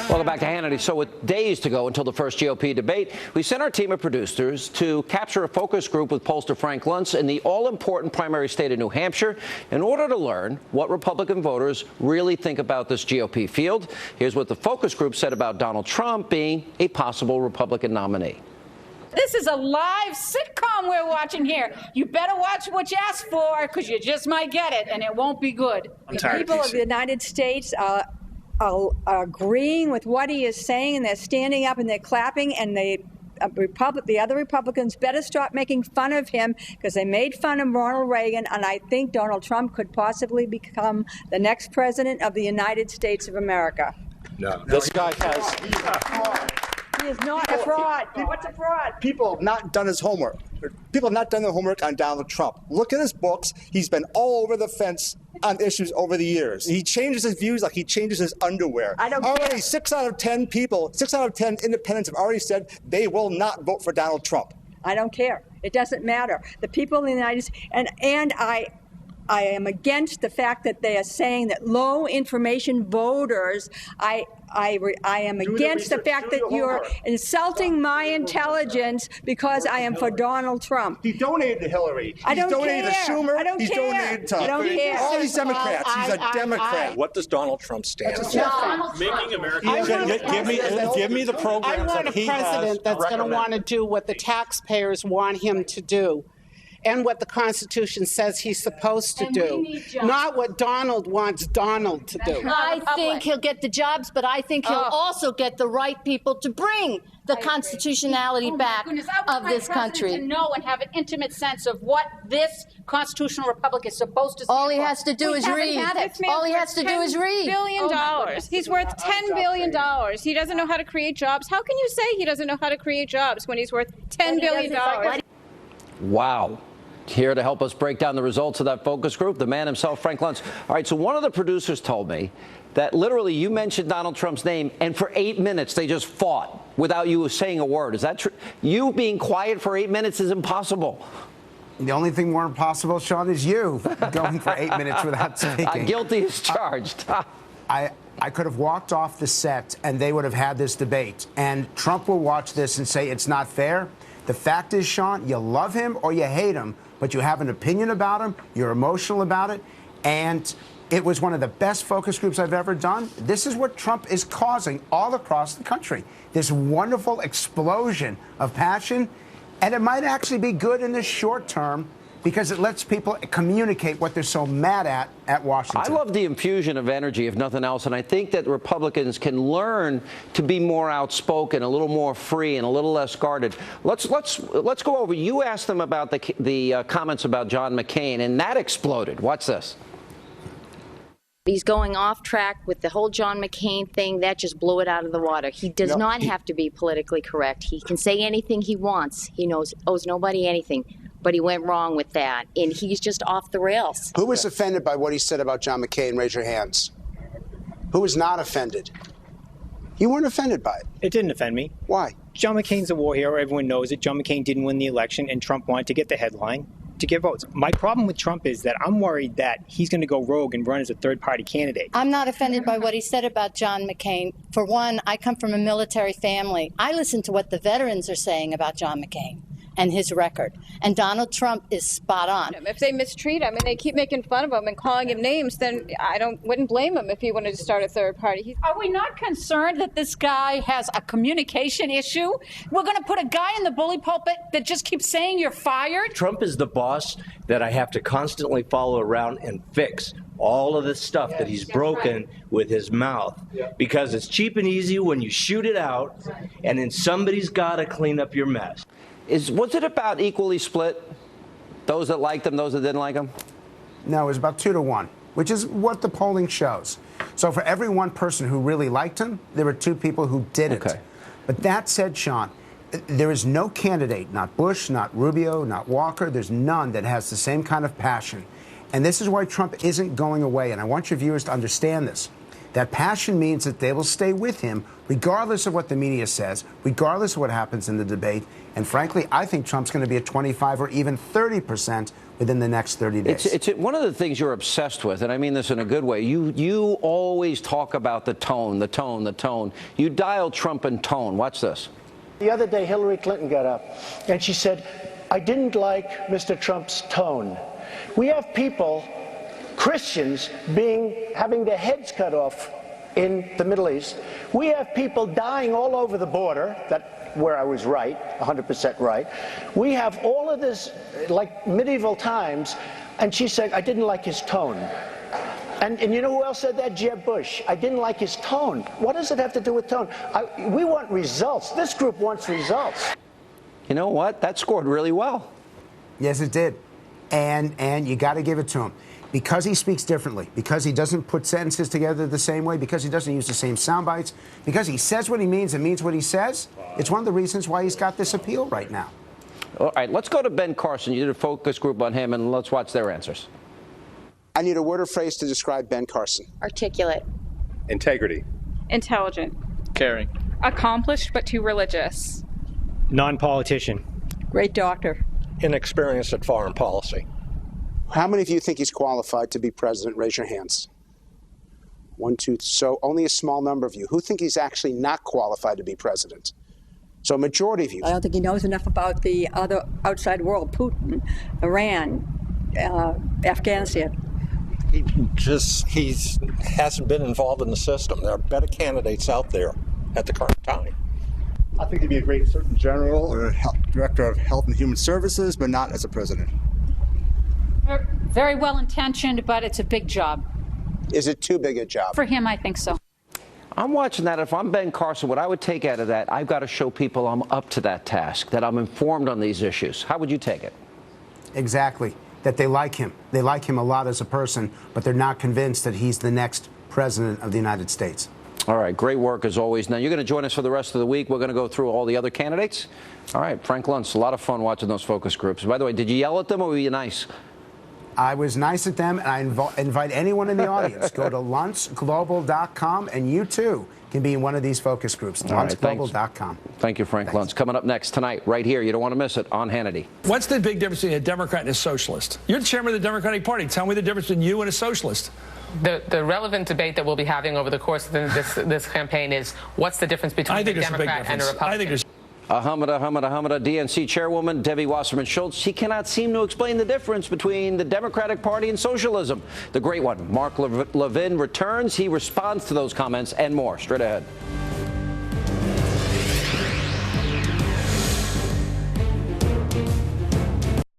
Welcome back to Hannity. So with days to go until the first GOP debate, we sent our team of producers to capture a focus group with pollster Frank Luntz in the all-important primary state of New Hampshire in order to learn what Republican voters really think about this GOP field. Here's what the focus group said about Donald Trump being a possible Republican nominee. This is a live sitcom we're watching here. You better watch what you ask for, because you just might get it, and it won't be good. The people of the United States are agreeing with what he is saying, and they're standing up and they're clapping, and the other Republicans better stop making fun of him, because they made fun of Ronald Reagan, and I think Donald Trump could possibly become the next president of the United States of America. No. This guy has... He is not a fraud. What's a fraud? People have not done his homework. People have not done their homework on Donald Trump. Look at his books. He's been all over the fence on issues over the years. He changes his views like he changes his underwear. I don't already care. 6 out of 10 people, 6 out of 10 independents have already said they will not vote for Donald Trump. I don't care. It doesn't matter. The people in the United States, and I am against the fact that they are saying that low information voters. I am against the fact that you're insulting my intelligence because I am for Donald Trump. He donated to Hillary. I don't He's donated care. to Schumer. I don't He's care. donated to I don't care. all these Democrats. He's a Democrat. What does Donald Trump stand for? Making America. Give me the I programs want that a he has president that's going to want to do what the taxpayers want him to do, and what the Constitution says he's supposed to do, not what Donald wants Donald to do. I think he'll get the jobs, but I think he'll also get the right people to bring the constitutionality back of this country. To know and have an intimate sense of what this constitutional republic is supposed to stand All he for. has to do is read. All he has to do is read. $10 billion. He's worth $10 billion. He doesn't know how to create jobs. How can you say he doesn't know how to create jobs when he's worth $10 billion? Wow. Here to help us break down the results of that focus group, the man himself, Frank Luntz. All right, so one of the producers told me that literally you mentioned Donald Trump's name, and for 8 minutes they just fought without you saying a word. Is that true? You being quiet for 8 minutes is impossible. The only thing more impossible, Sean, is you going for 8 minutes without speaking. Guilty as charged. I could have walked off the set and they would have had this debate. And Trump will watch this and say it's not fair. The fact is, Sean, you love him or you hate him, but you have an opinion about him, you're emotional about it, and it was one of the best focus groups I've ever done. This is what Trump is causing all across the country, this wonderful explosion of passion, and it might actually be good in the short term because it lets people communicate what they're so mad at Washington. I love the infusion of energy, if nothing else, and I think that Republicans can learn to be more outspoken, a little more free, and a little less guarded. Let's go over. You asked them about the comments about John McCain, and that exploded. Watch this. He's going off track with the whole John McCain thing. That just blew it out of the water. He does not have to be politically correct. He can say anything he wants. He owes nobody anything. But he went wrong with that, and he's just off the rails. Who was offended by what he said about John McCain? Raise your hands. Who was not offended? You weren't offended by it. It didn't offend me. Why? John McCain's a war hero. Everyone knows it. John McCain didn't win the election, and Trump wanted to get the headline to get votes. My problem with Trump is that I'm worried that he's going to go rogue and run as a third-party candidate. I'm not offended by what he said about John McCain. For one, I come from a military family. I listen to what the veterans are saying about John McCain and his record. And Donald Trump is spot on. If they mistreat him and they keep making fun of him and calling him names, then wouldn't blame him if he wanted to start a third party. Are we not concerned that this guy has a communication issue? We're going to put a guy in the bully pulpit that just keeps saying you're fired? Trump is the boss that I have to constantly follow around and fix all of this stuff that he's broken with his mouth, because it's cheap and easy when you shoot it out, and then somebody's got to clean up your mess. Was it about equally split? Those that liked him, those that didn't like him? No, it was about 2-1, which is what the polling shows. So for every one person who really liked him, there were 2 people who didn't. Okay. But that said, Sean, there is no candidate, not Bush, not Rubio, not Walker, there's none that has the same kind of passion. And this is why Trump isn't going away. And I want your viewers to understand this. That passion means that they will stay with him regardless of what the media says, regardless of what happens in the debate. And frankly, I think Trump's going to be at 25 or even 30% within the next 30 days. It's one of the things you're obsessed with, and I mean this in a good way. You always talk about the tone, the tone, the tone. You dial Trump in tone. Watch this. The other day, Hillary Clinton got up and she said, I didn't like Mr. Trump's tone. We have people, Christians, having their heads cut off in the Middle East. We have people dying all over the border, where I was right, 100% right. We have all of this, like medieval times, and she said, I didn't like his tone. And you know who else said that? Jeb Bush. I didn't like his tone. What does it have to do with tone? We want results. This group wants results. You know what? That scored really well. Yes, it did. And you got to give it to him. Because he speaks differently, because he doesn't put sentences together the same way, because he doesn't use the same sound bites, because he says what he means and means what he says, it's one of the reasons why he's got this appeal right now. All right, let's go to Ben Carson. You did a focus group on him, and let's watch their answers. I need a word or phrase to describe Ben Carson. Articulate. Integrity. Intelligent. Caring. Accomplished but too religious. Non-politician. Great doctor. Inexperienced at foreign policy. How many of you think he's qualified to be president? Raise your hands. 1, 2, so only a small number of you. Who think he's actually not qualified to be president? So a majority of you. I don't think he knows enough about the other outside world, Putin, Iran, Afghanistan. He hasn't been involved in the system. There are better candidates out there at the current time. I think he'd be a great Surgeon General or Director of Health and Human Services, but not as a president. Very well intentioned, but it's a big job. Is it too big a job? For him, I think so. I'm watching that. If I'm Ben Carson, what I would take out of that, I've got to show people I'm up to that task, that I'm informed on these issues. How would you take it? Exactly. That they like him. They like him a lot as a person, but they're not convinced that he's the next president of the United States. All right, great work as always. Now, you're going to join us for the rest of the week. We're going to go through all the other candidates. All right, Frank Luntz, a lot of fun watching those focus groups. By the way, did you yell at them or were you nice? I was nice at them, and I invite anyone in the audience. Go to luntzglobal.com, and you, too, can be in one of these focus groups. Luntzglobal.com. Thank you, Frank Luntz. Coming up next tonight, right here. You don't want to miss it on Hannity. What's the big difference between a Democrat and a socialist? You're the chairman of the Democratic Party. Tell me the difference between you and a socialist. The relevant debate that we'll be having over the course of this campaign is what's the difference between a Democrat and a Republican? I think there's Hamada, DNC chairwoman Debbie Wasserman Schultz. She cannot seem to explain the difference between the Democratic Party and socialism. The great one, Mark Levin, returns. He responds to those comments and more. Straight ahead.